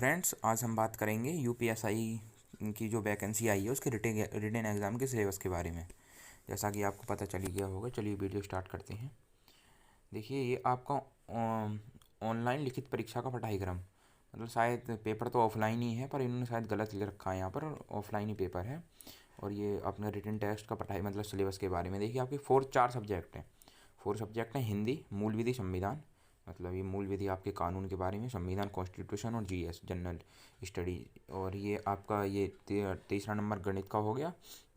Friends, आज हम बात करेंगे यूपीएसआई की जो वैकेंसी आई है उसके रिटन एग्ज़ाम के सिलेबस के बारे में। जैसा कि आपको पता चली गया होगा, चलिए वीडियो स्टार्ट करते हैं। देखिए, ये आपका ऑनलाइन लिखित परीक्षा का पढ़ाई क्रम, मतलब शायद पेपर तो ऑफलाइन ही है पर इन्होंने शायद गलत लिख रखा है, यहाँ पर ऑफलाइन ही पेपर है। और ये अपना रिटन टेस्ट का पढ़ाई मतलब सिलेबस के बारे में। देखिए, आपके चार सब्जेक्ट हैं। 4 सब्जेक्ट हैं: हिंदी, मूल विधि, संविधान, मतलब ये मूल विधि आपके कानून के बारे में, संविधान कॉन्स्टिट्यूशन, और जीएस जनरल स्टडी। और ये आपका ये तीसरा नंबर गणित का हो गया,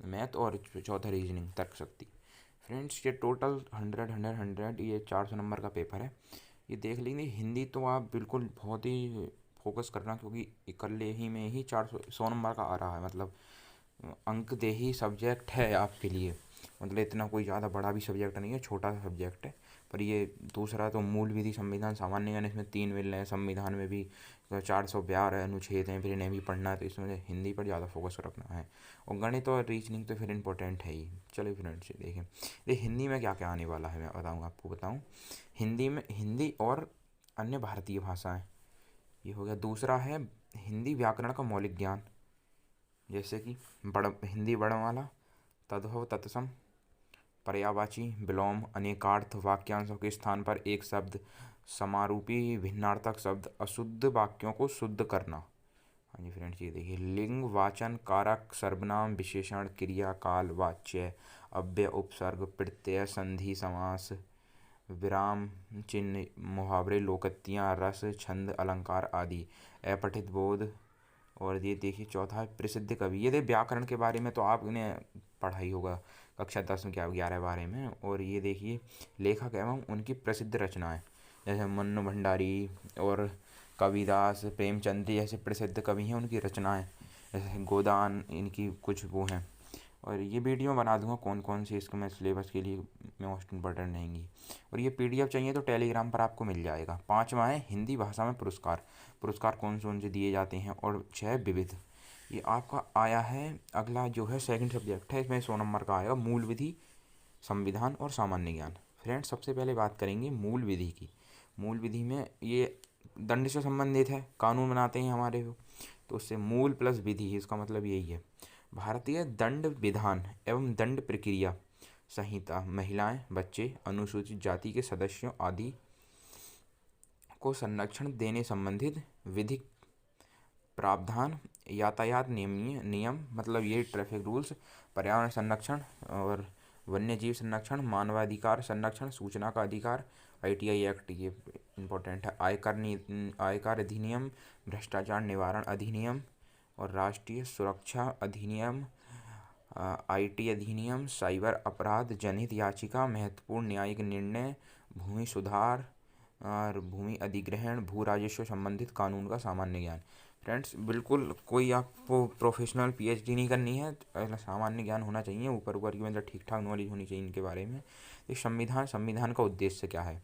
मैथ, और चौथा रीजनिंग तर्क शक्ति। फ्रेंड्स, ये टोटल 100 ये 400 नंबर का पेपर है। ये देख लेंगे। हिंदी तो आप बिल्कुल बहुत ही फोकस करना, क्योंकि इकल्ले ही में ही 100 नंबर का आ रहा है, मतलब अंक देही सब्जेक्ट है आपके लिए। मतलब इतना कोई ज़्यादा बड़ा भी सब्जेक्ट नहीं है, छोटा सा सब्जेक्ट है। पर ये दूसरा तो मूल विधि, संविधान, सामान्य ज्ञान, इसमें 3 मिल रहे हैं। संविधान में भी 412 अनुच्छेद हैं, फिर इन्हें भी पढ़ना है, तो इसमें हिंदी पर ज़्यादा फोकस रखना है। और गणित और रीजनिंग तो फिर इम्पोर्टेंट है ही। चलिए फ्रेंड्स, देखें ये हिंदी में क्या क्या आने वाला है, मैं बताऊँगा आपको। हिंदी में हिंदी और अन्य भारतीय भाषाएँ, ये हो गया। दूसरा है हिंदी व्याकरण का मौलिक ज्ञान, जैसे कि हिंदी वर्णमाला, तद्भव, तत्सम, पर्यायवाची, विलोम, अनेकार्थ, वाक्यांशों के स्थान पर एक शब्द, समारूपी, भिन्नार्थक शब्द, अशुद्ध वाक्यों को शुद्ध करना। हाँ जी फ्रेंड्स, ये देखिए। लिंग, वाचन, कारक, सर्वनाम, विशेषण, क्रिया, काल, वाच्य, अव्यय, उपसर्ग, प्रत्यय, संधि, समास, विराम चिन्ह, मुहावरे, लोकोक्तियाँ, रस, छंद, अलंकार आदि, अपठित बोध। और ये देखिए, चौथा है प्रसिद्ध कवि। ये देखिए, व्याकरण के बारे में तो आपने पढ़ा ही होगा कक्षा 10 में, क्या 11 बारे में। और ये देखिए, लेखक एवं उनकी प्रसिद्ध रचनाएं, जैसे मन्नु भंडारी और कविदास, प्रेमचंद जैसे प्रसिद्ध कवि हैं, उनकी रचनाएं, जैसे गोदान, इनकी कुछ वो हैं। और ये वीडियो बना दूंगा कौन कौन सी इसको मैं सिलेबस के लिए मोस्ट इम्पोर्टेंट रहेंगी। और ये पीडीएफ चाहिए तो टेलीग्राम पर आपको मिल जाएगा। 5वां है हिंदी भाषा में पुरस्कार। पुरस्कार कौन से दिए जाते हैं। और 6 विविध। ये आपका आया है। अगला जो है सेकंड सब्जेक्ट है, इसमें 100 नंबर का आएगा, मूल विधि, संविधान और सामान्य ज्ञान। फ्रेंड्स, सबसे पहले बात करेंगे मूल विधि की। मूल विधि में ये दंड से संबंधित है, कानून बनाते हैं हमारे वो, तो उससे मूल प्लस विधि, इसका मतलब यही है। भारतीय दंड विधान एवं दंड प्रक्रिया संहिता, महिलाएं, बच्चे, अनुसूचित जाति के सदस्यों आदि को संरक्षण देने संबंधित विधिक प्रावधान, यातायात नियम, मतलब ये ट्रैफिक रूल्स, पर्यावरण संरक्षण और वन्य जीव संरक्षण, मानवाधिकार संरक्षण, सूचना का अधिकार, आईटीआई एक्ट, ये इम्पोर्टेंट है। आयकर अधिनियम, भ्रष्टाचार निवारण अधिनियम और राष्ट्रीय सुरक्षा अधिनियम, आईटी अधिनियम, साइबर अपराध जनहित याचिका, महत्वपूर्ण न्यायिक निर्णय, भूमि सुधार और भूमि अधिग्रहण, भू राजस्व संबंधित कानून का सामान्य ज्ञान। फ्रेंड्स, बिल्कुल कोई आपको प्रोफेशनल पीएचडी नहीं करनी है, सामान्य ज्ञान होना चाहिए, ऊपर ऊपर की मतलब ठीक ठाक नॉलेज होनी चाहिए इनके बारे में। ये संविधान का उद्देश्य क्या है।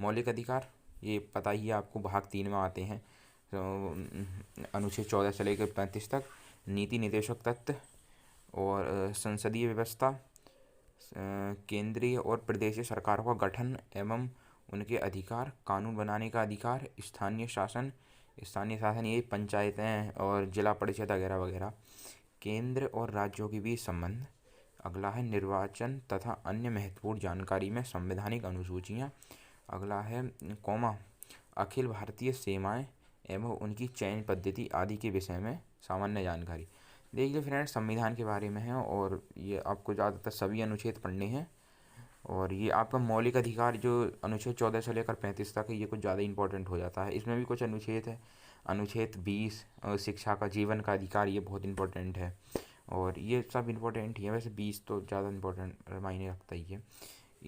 मौलिक अधिकार, ये पता ही है आपको, भाग 3 में आते हैं। तो अनुच्छेद 14 से लेकर 35 तक। नीति निर्देशक तत्व और संसदीय व्यवस्था, केंद्रीय और प्रदेशीय सरकारों का गठन एवं उनके अधिकार, कानून बनाने का अधिकार, स्थानीय शासन ये पंचायतें और जिला परिषद वगैरह वगैरह, केंद्र और राज्यों के बीच संबंध। अगला है निर्वाचन तथा अन्य महत्वपूर्ण जानकारी में संवैधानिक अनुसूचियाँ। अगला है अखिल भारतीय सीमाएं एवं उनकी चयन पद्धति आदि के विषय में सामान्य जानकारी। देखिए फ्रेंड्स, संविधान के बारे में है और ये आपको ज़्यादातर सभी अनुच्छेद पढ़ने हैं। और ये आपका मौलिक अधिकार जो अनुच्छेद 14 से लेकर 35 तक है, ये कुछ ज़्यादा इंपॉर्टेंट हो जाता है। इसमें भी कुछ अनुच्छेद है। अनुच्छेद 20 शिक्षा का, जीवन का अधिकार, ये बहुत इंपॉर्टेंट है। और ये सब इंपॉर्टेंट ही है, वैसे 20 तो ज़्यादा इंपॉर्टेंट मायने रखता ही है।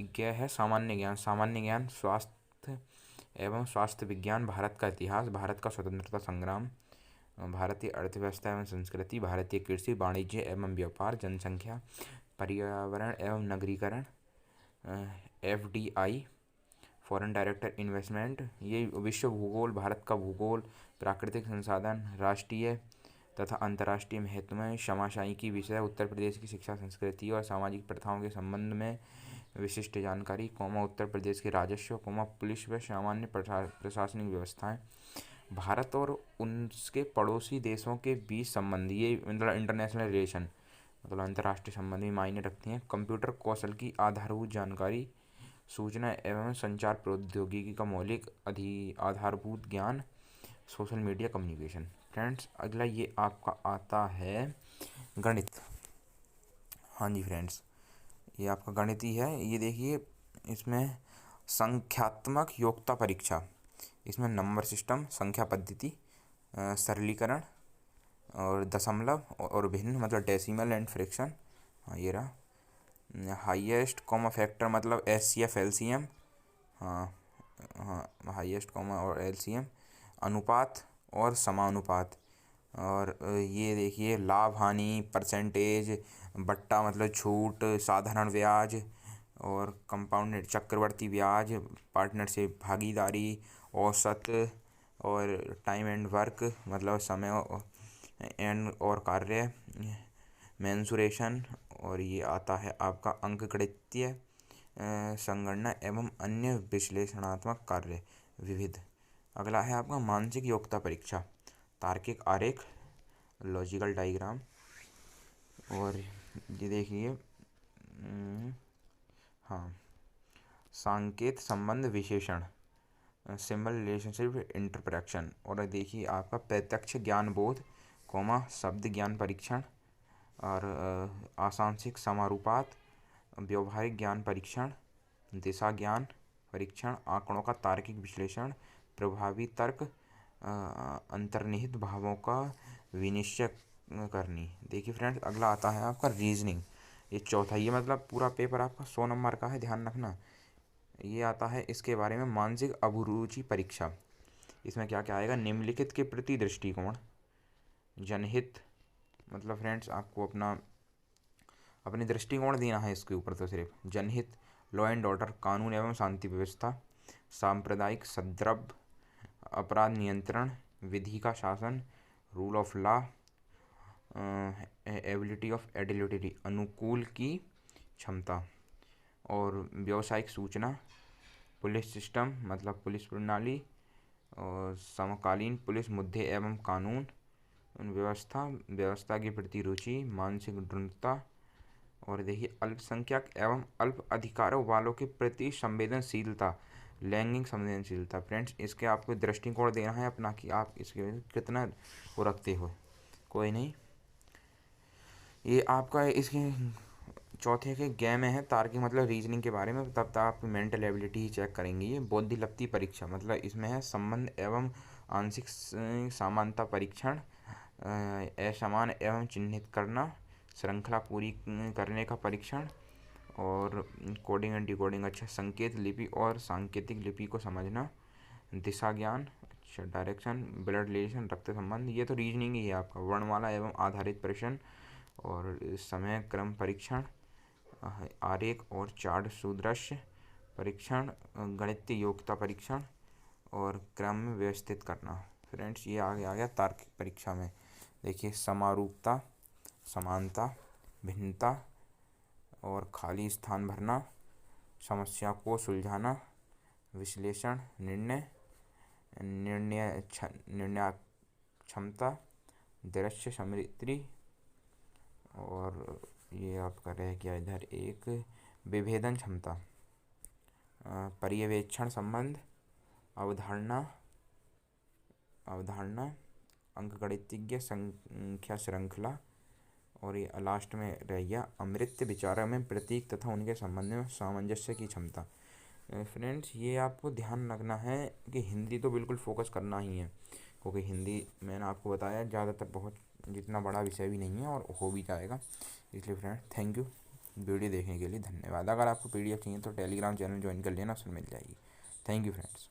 क्या है सामान्य ज्ञान। सामान्य ज्ञान स्वास्थ्य एवं स्वास्थ्य विज्ञान, भारत का इतिहास, भारत का स्वतंत्रता संग्राम, भारतीय अर्थव्यवस्था एवं संस्कृति, भारतीय कृषि, वाणिज्य एवं व्यापार, जनसंख्या, पर्यावरण एवं नगरीकरण, एफडीआई, फॉरेन डायरेक्ट इन्वेस्टमेंट, ये विश्व भूगोल, भारत का भूगोल, प्राकृतिक संसाधन, राष्ट्रीय तथा अंतर्राष्ट्रीय महत्व में समाशायी की विषय, उत्तर प्रदेश की शिक्षा, संस्कृति और सामाजिक प्रथाओं के संबंध में विशिष्ट जानकारी, उत्तर प्रदेश के राजस्व, पुलिस व सामान्य प्रशासनिक व्यवस्थाएं, भारत और उसके पड़ोसी देशों के बीच संबंध, ये मतलब इंटरनेशनल रिलेशन, मतलब अंतर्राष्ट्रीय संबंध में मायने रखते हैं। कंप्यूटर कौशल की आधारभूत जानकारी, सूचना एवं संचार प्रौद्योगिकी का मौलिक आधारभूत ज्ञान, सोशल मीडिया कम्युनिकेशन। फ्रेंड्स अगला ये आपका आता है गणित। हाँ जी फ्रेंड्स, ये आपका गणित ही है। ये देखिए, इसमें संख्यात्मक योग्यता परीक्षा, इसमें नंबर सिस्टम, संख्या पद्धति, सरलीकरण और दशमलव और भिन्न, मतलब डेसिमल एंड फ्रैक्शन। हाँ ये रहा। हाईएस्ट कॉमा फैक्टर, मतलब एचसीएफ एलसीएम। हाँ हाँ, हाईएस्ट कॉमा और एलसीएम। अनुपात और समानुपात। और ये देखिए, लाभ हानि, परसेंटेज, बट्टा मतलब छूट, साधारण ब्याज और कंपाउंडेड चक्रवर्ती ब्याज, पार्टनरशिप भागीदारी, औसत और टाइम एंड वर्क, मतलब समय एंड और कार्य, मेंसुरेशन। और ये आता है आपका अंकगणितीय संगणना एवं अन्य विश्लेषणात्मक कार्य, विविध। अगला है आपका मानसिक योग्यता परीक्षा, तार्किक आरेख, लॉजिकल डायग्राम। और ये देखिए, हाँ, सांकेत संबंध विशेषण, सिंबल रिलेशनशिप इंटरप्रेक्शन। और देखिए आपका प्रत्यक्ष ज्ञान बोध, शब्द ज्ञान परीक्षण और आंशिक समानुपात, व्यवहारिक ज्ञान परीक्षण, दिशा ज्ञान परीक्षण, आंकड़ों का तार्किक विश्लेषण, प्रभावी तर्क, अंतर्निहित भावों का विनिश्चय करनी। देखिए फ्रेंड्स अगला आता है आपका रीजनिंग। ये चौथा, ये मतलब पूरा पेपर आपका 100 नंबर का है, ध्यान रखना। ये आता है इसके बारे में, मानसिक अभिरुचि परीक्षा। इसमें क्या क्या आएगा, निम्नलिखित के प्रति दृष्टिकोण, जनहित, मतलब फ्रेंड्स आपको अपने दृष्टिकोण देना है इसके ऊपर, तो सिर्फ जनहित, लॉ एंड ऑर्डर, कानून एवं शांति व्यवस्था, सांप्रदायिक सद्रव, अपराध नियंत्रण, विधि का शासन, rule of law, ability of agility, अनुकूल की क्षमता, और व्यावसायिक सूचना, पुलिस सिस्टम मतलब पुलिस प्रणाली, और समकालीन पुलिस मुद्दे एवं कानून व्यवस्था के प्रति रुचि, मानसिक दृढ़ता। और देखिए अल्पसंख्यक एवं अल्प अधिकारों वालों के प्रति संवेदनशीलता, लैंगिक संवेदनशीलता। फ्रेंड्स इसके आपको दृष्टिकोण देना है अपना कि आप इसके कितना वो रखते हो। कोई नहीं, ये आपका इसके चौथे के गेम में है तार्किक मतलब रीजनिंग के बारे में, तब तक आप मेंटल एबिलिटी ही चेक करेंगे। ये बुद्धिलब्धि परीक्षा, मतलब इसमें है संबंध एवं आंशिक समानता परीक्षण, असमान एवं चिन्हित करना, श्रृंखला पूरी करने का परीक्षण, और कोडिंग एंड डिकोडिंग, अच्छा, संकेत लिपि और सांकेतिक लिपि को समझना, दिशा ज्ञान, अच्छा, डायरेक्शन, ब्लड रिलेशन, रक्त संबंध। ये तो रीजनिंग ही है आपका। वर्णमाला एवं आधारित प्रश्न और समय क्रम परीक्षण, आरेख और चार्ट सुदृश्य परीक्षण, गणितीय योग्यता परीक्षण और क्रम में व्यवस्थित करना। फ्रेंड्स ये आगे आ गया तार्किक परीक्षा में। देखिए समारूपता, समानता, भिन्नता और खाली स्थान भरना, समस्या को सुलझाना, विश्लेषण, निर्णय क्षमता, दृश्य स्मृति। और ये आपका रह गया इधर एक विभेदन क्षमता, पर्यवेक्षण संबंध, अवधारणा, अंकगणितीय संख्या श्रृंखला। और ये लास्ट में रह गया अमृत विचारों में प्रतीक तथा उनके संबंध में सामंजस्य की क्षमता। फ्रेंड्स ये आपको ध्यान रखना है कि हिंदी तो बिल्कुल फोकस करना ही है, क्योंकि हिंदी मैंने आपको बताया ज़्यादातर बहुत जितना बड़ा विषय भी नहीं है और हो भी जाएगा। इसलिए फ्रेंड्स थैंक यू वीडियो देखने के लिए, धन्यवाद। अगर आपको पीडीएफ चाहिए तो टेलीग्राम चैनल ज्वाइन कर लेना, उसमें मिल जाएगी। Thank you friends.